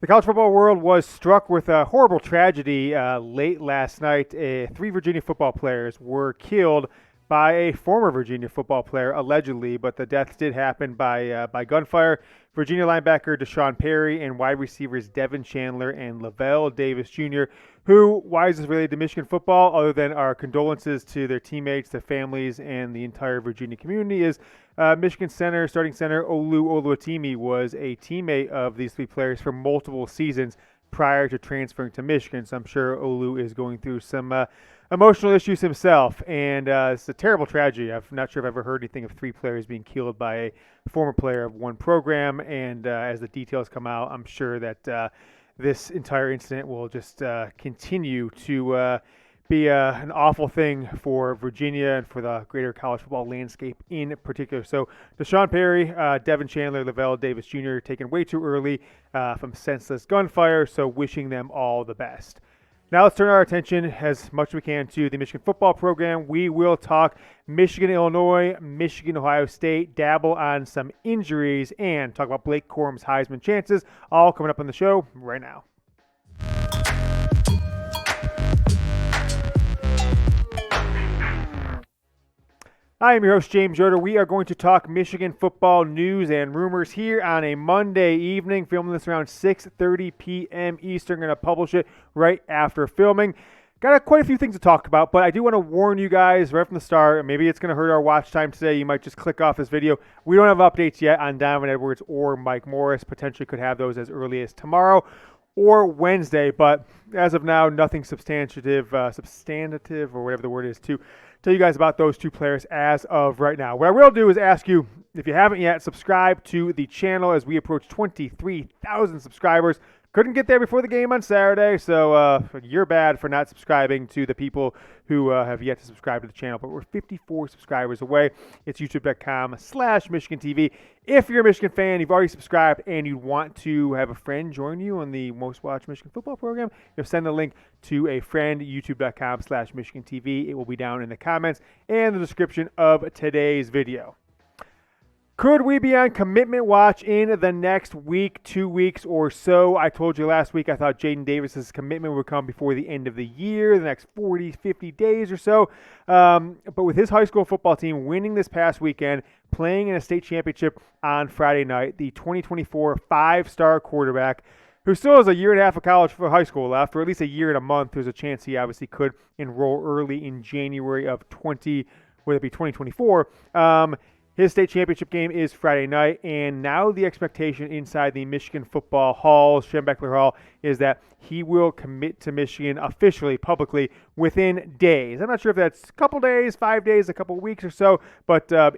The college football world was struck with a horrible tragedy late last night. Three Virginia football players were killed by a former Virginia football player, allegedly, but the deaths did happen by gunfire. Virginia linebacker Deshaun Perry and wide receivers Devin Chandler and Lavelle Davis Jr., who, why is this related to Michigan football, other than our condolences to their teammates, their families, and the entire Virginia community, is Michigan starting center Olu Oluwatimi was a teammate of these three players for multiple seasons prior to transferring to Michigan. So I'm sure Olu is going through some emotional issues himself, and it's a terrible tragedy. I'm not sure if I've ever heard anything of three players being killed by a former player of one program, and as the details come out, I'm sure that this entire incident will just continue to be an awful thing for Virginia and for the greater college football landscape in particular. So Deshaun Perry, Devin Chandler, Lavelle Davis Jr. taken way too early from senseless gunfire, so wishing them all the best. Now let's turn our attention as much as we can to the Michigan football program. We will talk Michigan, Illinois, Michigan, Ohio State, dabble on some injuries, and talk about Blake Corum's Heisman chances, all coming up on the show right now. I am your host, James Yoder. We are going to talk Michigan football news and rumors here on a Monday evening, filming this around 6:30 p.m. Eastern. Going to publish it right after filming. Got quite a few things to talk about, but I do want to warn you guys right from the start. Maybe it's going to hurt our watch time today. You might just click off this video. We don't have updates yet on Donovan Edwards or Mike Morris. Potentially could have those as early as tomorrow or Wednesday, but as of now, nothing substantive, or whatever the word is, to tell you guys about those two players as of right now. What I will do is ask you, if you haven't yet, subscribe to the channel as we approach 23,000 subscribers. Couldn't get there before the game on Saturday, so you're bad for not subscribing to the people who have yet to subscribe to the channel. But we're 54 subscribers away. It's youtube.com/Michigan TV. If you're a Michigan fan, you've already subscribed, and you want to have a friend join you on the most watched Michigan football program, you'll send the link to a friend, youtube.com/Michigan TV. It will be down in the comments and the description of today's video. Could we be on commitment watch in the next week, 2 weeks or so? I told you last week I thought Jadyn Davis's commitment would come before the end of the year, the next 40, 50 days or so. But with his high school football team winning this past weekend, playing in a state championship on Friday night, the 2024 five-star quarterback, who still has a year and a half of college for high school left, or at least a year and a month, there's a chance he obviously could enroll early in January of 2024. His state championship game is Friday night, and now the expectation inside the Michigan football halls, Schembechler Hall, is that he will commit to Michigan officially, publicly, within days. I'm not sure if that's a couple days, 5 days, a couple weeks or so, but no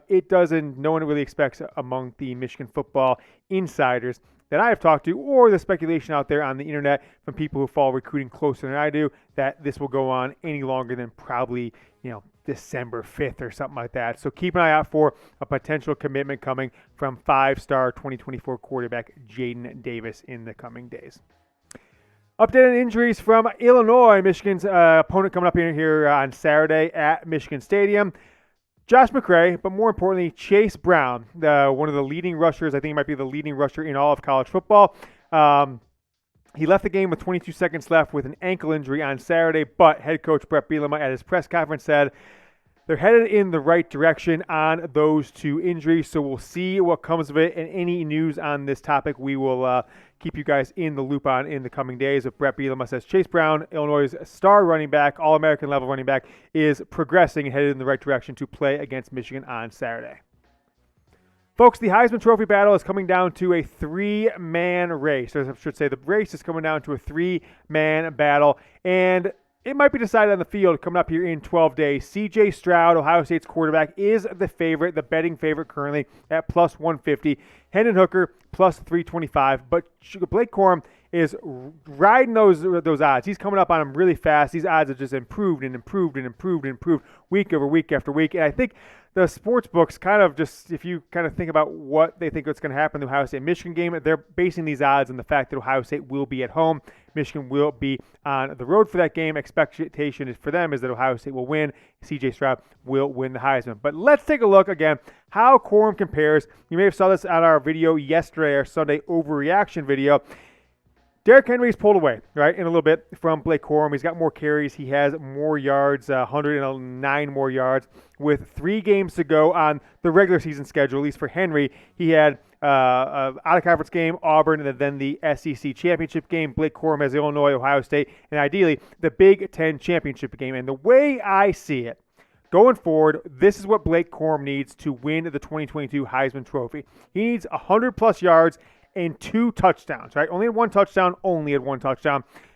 one really expects among the Michigan football insiders that I have talked to, or the speculation out there on the internet from people who follow recruiting closer than I do, that this will go on any longer than probably, December 5th or something like that. So keep an eye out for a potential commitment coming from five-star 2024 quarterback Jadyn Davis in the coming days. Updated injuries from Illinois. Michigan's opponent coming up here on Saturday at Michigan Stadium. Josh McCray, but more importantly, Chase Brown, one of the leading rushers. I think he might be the leading rusher in all of college football. He left the game with 22 seconds left with an ankle injury on Saturday, but head coach Bret Bielema at his press conference said they're headed in the right direction on those two injuries, so we'll see what comes of it, and any news on this topic we will keep you guys in the loop on in the coming days. If Bret Bielema says Chase Brown, Illinois' star running back, All-American level running back, is progressing and headed in the right direction to play against Michigan on Saturday. Folks, the Heisman Trophy battle is coming down to a three-man race. Or I should say the race is coming down to a three-man battle, and it might be decided on the field coming up here in 12 days. C.J. Stroud, Ohio State's quarterback, is the favorite, the betting favorite currently at plus 150. Hendon Hooker, plus 325. But Blake Corum is riding those odds. He's coming up on them really fast. These odds have just improved week over week after week. And I think the sports books kind of just, if you kind of think about what they think is going to happen in the Ohio State-Michigan game, they're basing these odds on the fact that Ohio State will be at home. Michigan will be on the road for that game. Expectation for them is that Ohio State will win. C.J. Stroud will win the Heisman. But let's take a look again how Corum compares. You may have saw this on our video yesterday, our Sunday overreaction video. Derrick Henry's pulled away, right, in a little bit from Blake Corum. He's got more carries. He has more yards, 109 more yards. With 3 games to go on the regular season schedule, at least for Henry, he had out-of-conference game, Auburn, and then the SEC championship game. Blake Corum has Illinois, Ohio State, and ideally the Big Ten championship game. And the way I see it, going forward, this is what Blake Corum needs to win the 2022 Heisman Trophy. He needs 100-plus yards and 2 touchdowns, right? Only had 1 touchdown,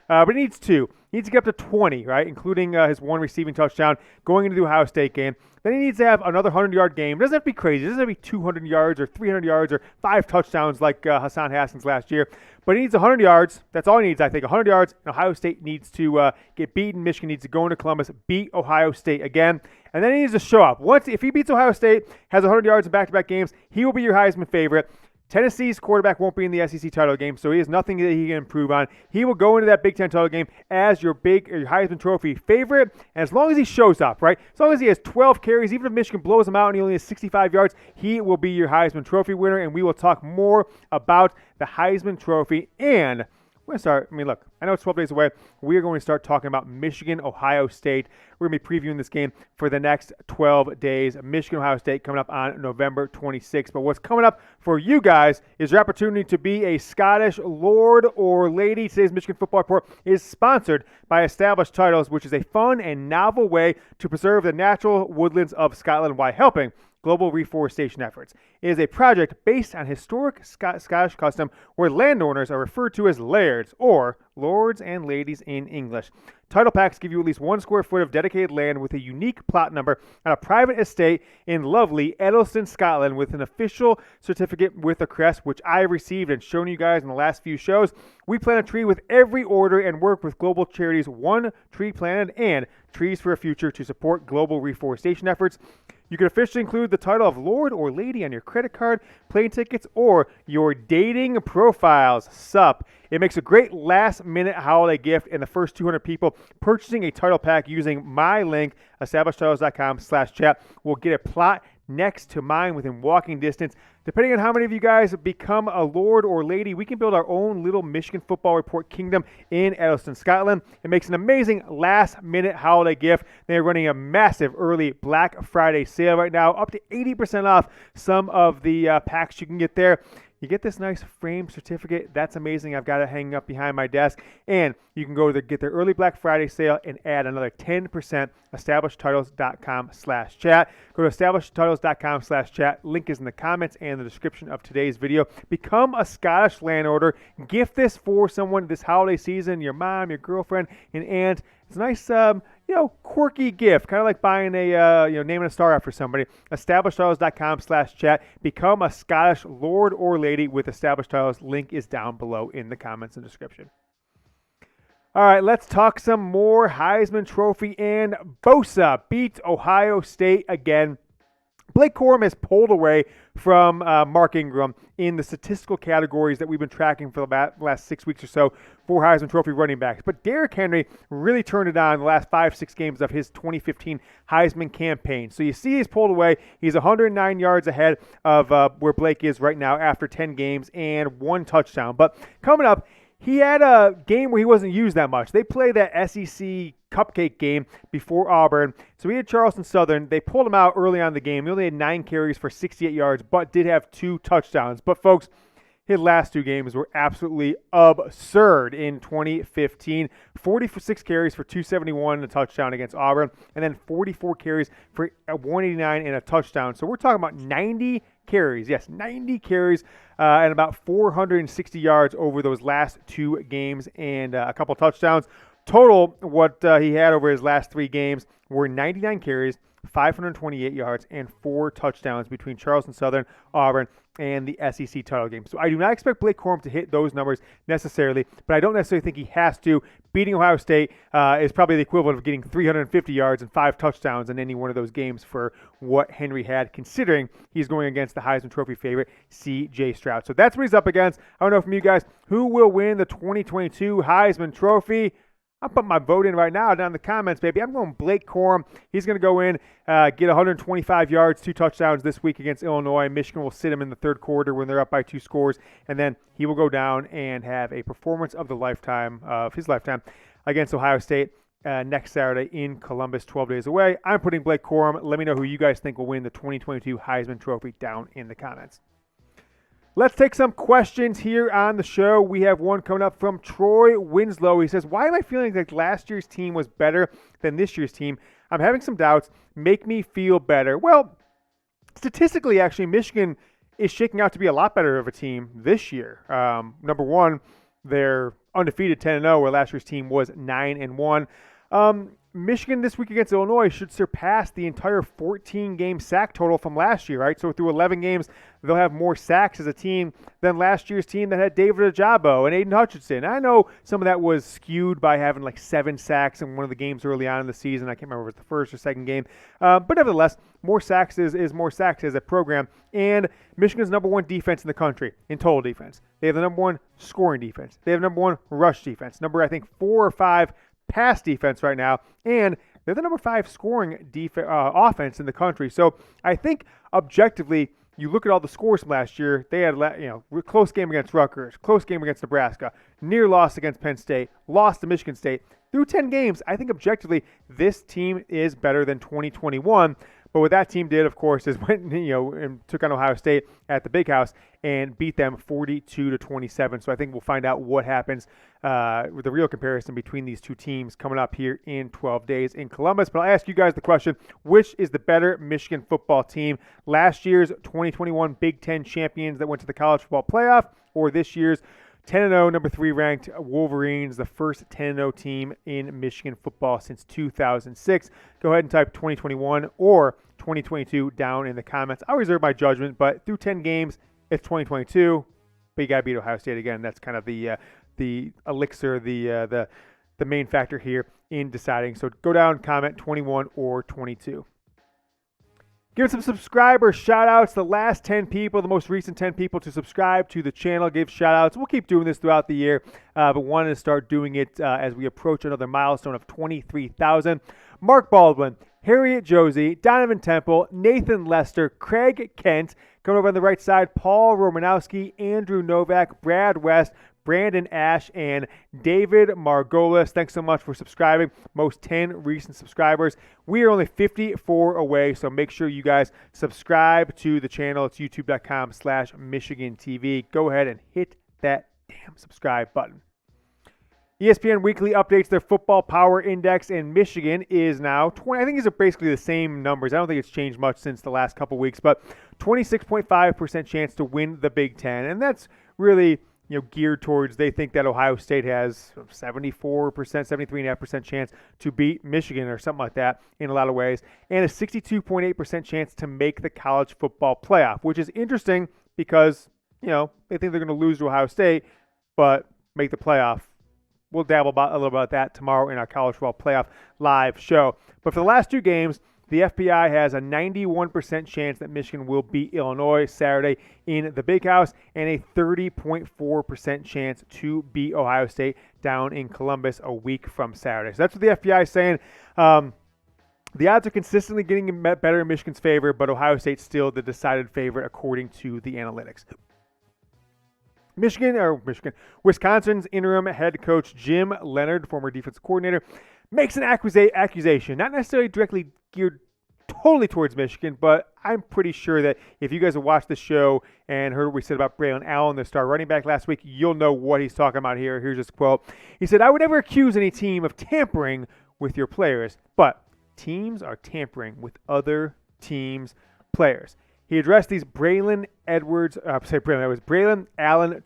but he needs 2. He needs to get up to 20, right, including his 1 receiving touchdown going into the Ohio State game. Then he needs to have another 100-yard game. It doesn't have to be crazy. It doesn't have to be 200 yards or 300 yards or 5 touchdowns like Hassan Haskins last year. But he needs 100 yards. That's all he needs, I think. 100 yards. And Ohio State needs to get beaten. Michigan needs to go into Columbus, beat Ohio State again. And then he needs to show up. If he beats Ohio State, has 100 yards in back-to-back games, he will be your Heisman favorite. Tennessee's quarterback won't be in the SEC title game, so he has nothing that he can improve on. He will go into that Big Ten title game as your Heisman Trophy favorite, and as long as he shows up, right? As long as he has 12 carries, even if Michigan blows him out and he only has 65 yards, he will be your Heisman Trophy winner, and we will talk more about the Heisman Trophy. And we're going to start, look, I know it's 12 days away. We are going to start talking about Michigan, Ohio State. We're going to be previewing this game for the next 12 days. Michigan, Ohio State coming up on November 26th. But what's coming up for you guys is your opportunity to be a Scottish lord or lady. Today's Michigan Football Report is sponsored by Established Titles, which is a fun and novel way to preserve the natural woodlands of Scotland while helping global reforestation efforts. It is a project based on historic Scottish custom where landowners are referred to as lairds, or lords and ladies in English. Title packs give you at least 1 square foot of dedicated land with a unique plot number on a private estate in lovely Edelston, Scotland, with an official certificate with a crest, which I received and shown you guys in the last few shows. We plant a tree with every order and work with global charities One Tree Planted and Trees for a Future to support global reforestation efforts. You can officially include the title of Lord or Lady on your credit card, plane tickets, or your dating profiles. Sup. It makes a great last-minute holiday gift, and the first 200 people purchasing a title pack using my link, establishedtitles.com/chat, will get a plot next to mine within walking distance. Depending on how many of you guys become a lord or lady, we can build our own little Michigan Football Report kingdom in Edelston, Scotland. It makes an amazing last-minute holiday gift. They're running a massive early Black Friday sale right now, up to 80% off some of the packs you can get there. You get this nice framed certificate. That's amazing. I've got it hanging up behind my desk. And you can go to get their early Black Friday sale and add another 10%, establishedtitles.com/chat. Go to establishedtitles.com/chat. Link is in the comments and the description of today's video. Become a Scottish landowner. Gift this for someone this holiday season, your mom, your girlfriend, an aunt. It's a nice, quirky gift, kind of like buying a, naming a star after somebody. Establishedtitles.com/chat. Become a Scottish lord or lady with Established Titles. Link is down below in the comments and description. All right, let's talk some more Heisman Trophy. And Bosa beats Ohio State again. Blake Corum has pulled away from Mark Ingram in the statistical categories that we've been tracking for the last 6 weeks or so for Heisman Trophy running backs. But Derrick Henry really turned it on in the last 5-6 games of his 2015 Heisman campaign. So you see he's pulled away. He's 109 yards ahead of where Blake is right now after 10 games and 1 touchdown. But coming up, he had a game where he wasn't used that much. They play that SEC cupcake game before Auburn. So he had Charleston Southern. They pulled him out early on in the game. He only had 9 carries for 68 yards, but did have 2 touchdowns. But, folks, his last 2 games were absolutely absurd in 2015. 46 carries for 271 and a touchdown against Auburn, and then 44 carries for 189 and a touchdown. So we're talking about 90 carries. Yes, 90 carries and about 460 yards over those last 2 games and a couple touchdowns. Total, what he had over his last 3 games were 99 carries, 528 yards, and 4 touchdowns between Charleston Southern, Auburn, and the SEC title game. So I do not expect Blake Corum to hit those numbers necessarily, but I don't necessarily think he has to. Beating Ohio State is probably the equivalent of getting 350 yards and 5 touchdowns in any one of those games for what Henry had, considering he's going against the Heisman Trophy favorite, C.J. Stroud. So that's what he's up against. I don't know from you guys, who will win the 2022 Heisman Trophy? I'll put my vote in right now down in the comments, baby. I'm going Blake Corum. He's going to go in, get 125 yards, 2 touchdowns this week against Illinois. Michigan will sit him in the third quarter when they're up by 2 scores, and then he will go down and have a performance of his lifetime against Ohio State next Saturday in Columbus, 12 days away. I'm putting Blake Corum. Let me know who you guys think will win the 2022 Heisman Trophy down in the comments. Let's take some questions here on the show. We have one coming up from Troy Winslow. He says, why am I feeling like last year's team was better than this year's team? I'm having some doubts. Make me feel better. Well, statistically, actually, Michigan is shaking out to be a lot better of a team this year. Number one, they're undefeated 10-0, where last year's team was 9-1. Michigan this week against Illinois should surpass the entire 14-game sack total from last year, right? So through 11 games, they'll have more sacks as a team than last year's team that had David Ojabo and Aiden Hutchinson. I know some of that was skewed by having like 7 sacks in one of the games early on in the season. I can't remember if it was the first or second game. But nevertheless, more sacks is more sacks as a program. And Michigan's number 1 defense in the country in total defense. They have the number 1 scoring defense. They have number 1 rush defense. Number, I think, 4 or 5 pass defense right now, and they're the number 5 scoring offense in the country. So I think objectively, you look at all the scores from last year. They had close game against Rutgers, close game against Nebraska, near loss against Penn State, lost to Michigan State. Through 10 games, I think objectively this team is better than 2021. But what that team did, of course, is went and took on Ohio State at the Big House and beat them 42-27. So I think we'll find out what happens with the real comparison between these two teams coming up here in 12 days in Columbus. But I'll ask you guys the question, which is the better Michigan football team? Last year's 2021 Big Ten champions that went to the college football playoff, or this year's 10-0, number 3 ranked Wolverines, the first 10-0 team in Michigan football since 2006. Go ahead and type 2021 or 2022 down in the comments. I'll reserve my judgment, but through 10 games, it's 2022. Big guy beat Ohio State again. That's kind of the elixir, the main factor here in deciding. So go down, comment 21 or 22. Give some subscriber shout-outs. The last 10 people, the most recent 10 people to subscribe to the channel, give shout-outs. We'll keep doing this throughout the year, but wanted to start doing it as we approach another milestone of 23,000. Mark Baldwin, Harriet Josie, Donovan Temple, Nathan Lester, Craig Kent, coming over on the right side, Paul Romanowski, Andrew Novak, Brad West, Brandon Ash, and David Margolis. Thanks so much for subscribing. Most 10 recent subscribers. We are only 54 away, so make sure you guys subscribe to the channel. It's youtube.com/Michigan TV. Go ahead and hit that damn subscribe button. ESPN Weekly updates their football power index, and Michigan is now 20. I think these are basically the same numbers. I don't think it's changed much since the last couple weeks, but 26.5% chance to win the Big Ten, and that's really geared towards, they think that Ohio State has 74%, 73.5% chance to beat Michigan or something like that in a lot of ways, and a 62.8% chance to make the college football playoff, which is interesting because, they think they're going to lose to Ohio State, but make the playoff. We'll dabble a little about that tomorrow in our college football playoff live show. But for the last 2 games, the FPI has a 91% chance that Michigan will beat Illinois Saturday in the Big House, and a 30.4% chance to beat Ohio State down in Columbus a week from Saturday. So that's what the FPI is saying. The odds are consistently getting better in Michigan's favor, but Ohio State's still the decided favorite according to the analytics. Wisconsin's interim head coach Jim Leonhard, former defensive coordinator, makes an accusation, not necessarily directly geared totally towards Michigan, but I'm pretty sure that if you guys have watched the show and heard what we said about Braelon Allen, the star running back last week, you'll know what he's talking about here. Here's his quote. He said, "I would never accuse any team of tampering with your players, but teams are tampering with other teams' players." He addressed these Braelon Allen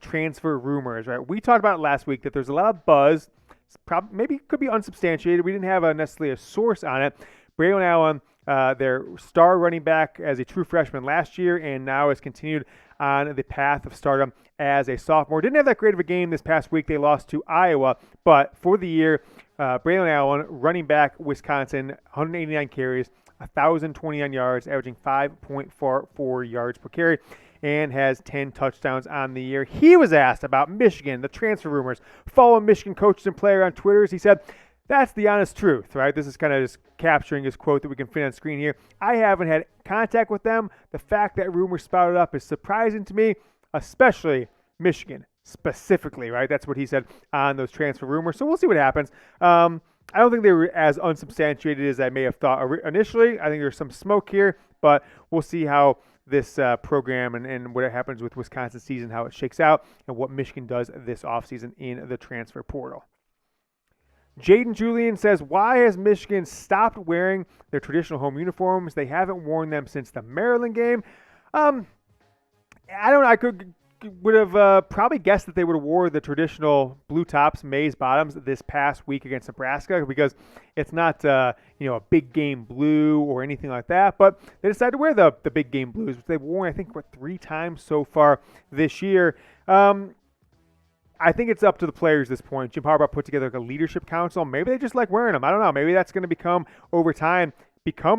transfer rumors, right? We talked about it last week that there's a lot of buzz. Maybe it could be unsubstantiated. We didn't have necessarily a source on it. Braelon Allen, their star running back as a true freshman last year, and now has continued on the path of stardom as a sophomore. Didn't have that great of a game this past week. They lost to Iowa, but for the year, Braelon Allen, running back, Wisconsin, 189 carries, 1,029 yards, averaging 5.44 yards per carry. and has 10 touchdowns on the year. He was asked about Michigan, the transfer rumors, following Michigan coaches and player on Twitter. He said, "That's the honest truth," right? This is kind of just capturing his quote that we can fit on screen here. "I haven't had contact with them. The fact that rumors spouted up is surprising to me, especially Michigan specifically," right? That's what he said on those transfer rumors. So we'll see what happens. I don't think they were as unsubstantiated as I may have thought initially. I think there's some smoke here, but we'll see how this program and what happens with Wisconsin season, how it shakes out, and what Michigan does this offseason in the transfer portal. Jaden Julian says, "Why has Michigan stopped wearing their traditional home uniforms? They haven't worn them since the Maryland game." I don't know. I would have probably guessed that they would have wore the traditional blue tops, maize bottoms this past week against Nebraska, because it's not a big game blue or anything like that. But they decided to wear the big game blues, which they've worn, I think, 3 times so far this year. I think it's up to the players at this point. Jim Harbaugh put together a leadership council. Maybe they just like wearing them. I don't know. Maybe that's going to become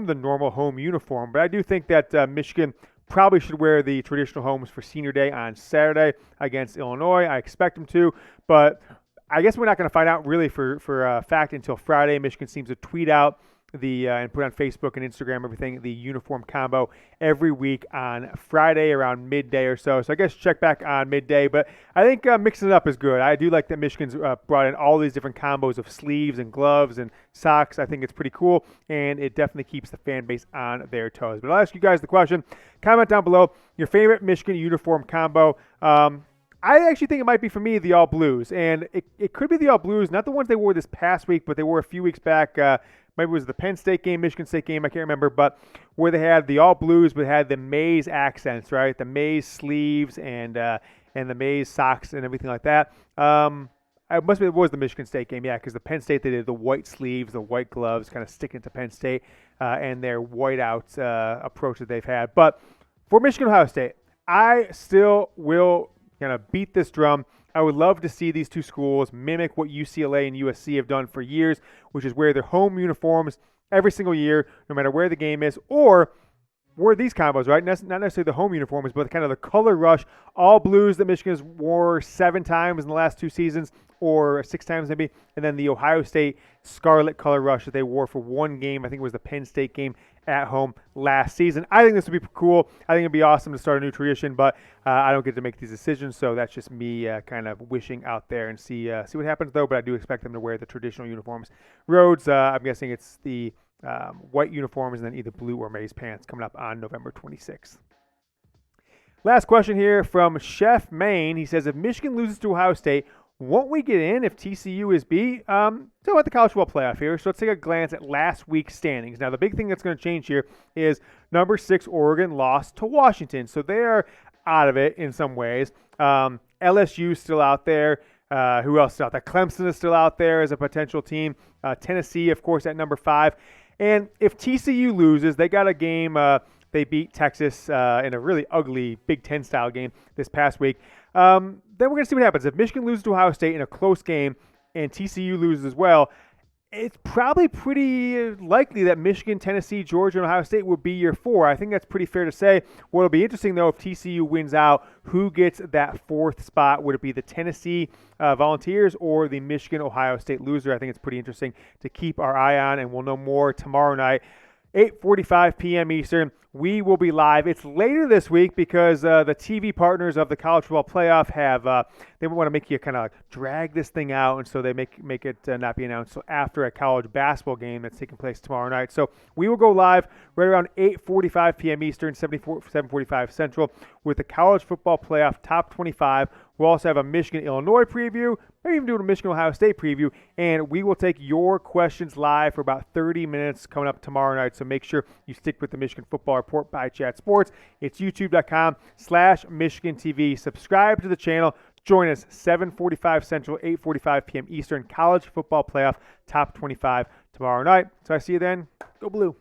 the normal home uniform. But I do think that Michigan probably should wear the traditional homes for Senior Day on Saturday against Illinois. I expect them to, but I guess we're not going to find out really for a fact until Friday. Michigan seems to tweet out and put on Facebook and Instagram everything, the uniform combo every week on Friday around midday or so. So I guess check back on midday, but I think mixing it up is good. I do like that Michigan's brought in all these different combos of sleeves and gloves and socks. I think it's pretty cool, and it definitely keeps the fan base on their toes. But I'll ask you guys the question. Comment down below your favorite Michigan uniform combo. I actually think it might be, for me, the all blues, and it could be the all blues, not the ones they wore this past week, but they wore a few weeks back. Maybe it was the Penn State game, Michigan State game, I can't remember, but where they had the all blues but had the maize accents, right? The maize sleeves and the maize socks and everything like that. It was the Michigan State game, yeah, because the Penn State, they did the white sleeves, the white gloves, kind of sticking to Penn State, and their whiteout approach that they've had. But for Michigan-Ohio State, I still will kind of beat this drum. I would love to see these two schools mimic what UCLA and USC have done for years, which is wear their home uniforms every single year, no matter where the game is, or wear these combos, right? Not necessarily the home uniforms, but kind of the color rush, all blues that Michigan has wore 7 times in the last 2 seasons, or 6 times maybe, and then the Ohio State scarlet color rush that they wore for 1 game. I think it was the Penn State game at home last season. I think this would be cool. I think it'd be awesome to start a new tradition, but I don't get to make these decisions, so that's just me kind of wishing out there and see what happens, though. But I do expect them to wear the traditional uniforms. Rhodes, I'm guessing it's the white uniforms and then either blue or maize pants coming up on November 26th. Last question here from Chef Maine. He says, if Michigan loses to Ohio State, won't we get in if TCU is beat? So about the college football playoff here. So let's take a glance at last week's standings. Now, the big thing that's going to change here is number 6 Oregon lost to Washington. So they are out of it in some ways. LSU still out there. Who else is out there? Clemson is still out there as a potential team. Tennessee, of course, at number 5. And if TCU loses, they got a game. They beat Texas in a really ugly Big Ten style game this past week. Then we're going to see what happens. If Michigan loses to Ohio State in a close game and TCU loses as well, it's probably pretty likely that Michigan, Tennessee, Georgia, and Ohio State will be your 4. I think that's pretty fair to say. What will be interesting, though, if TCU wins out, who gets that 4th spot? Would it be the Tennessee Volunteers or the Michigan, Ohio State loser? I think it's pretty interesting to keep our eye on, and we'll know more tomorrow night. 8:45 p.m. Eastern. We will be live. It's later this week because the TV partners of the College Football Playoff have they want to make you kind of drag this thing out, and so they make it not be announced until after a college basketball game that's taking place tomorrow night. So we will go live right around 8:45 p.m. Eastern, 7:45 Central, with the College Football Playoff Top 25. We'll also have a Michigan-Illinois preview, maybe even do a Michigan-Ohio State preview, and we will take your questions live for about 30 minutes coming up tomorrow night. So make sure you stick with the Michigan Football Report by Chat Sports. It's youtube.com/Michigan TV. Subscribe to the channel. Join us 7:45 Central, 8:45 p.m. Eastern. College Football Playoff Top 25 tomorrow night. So I see you then. Go Blue.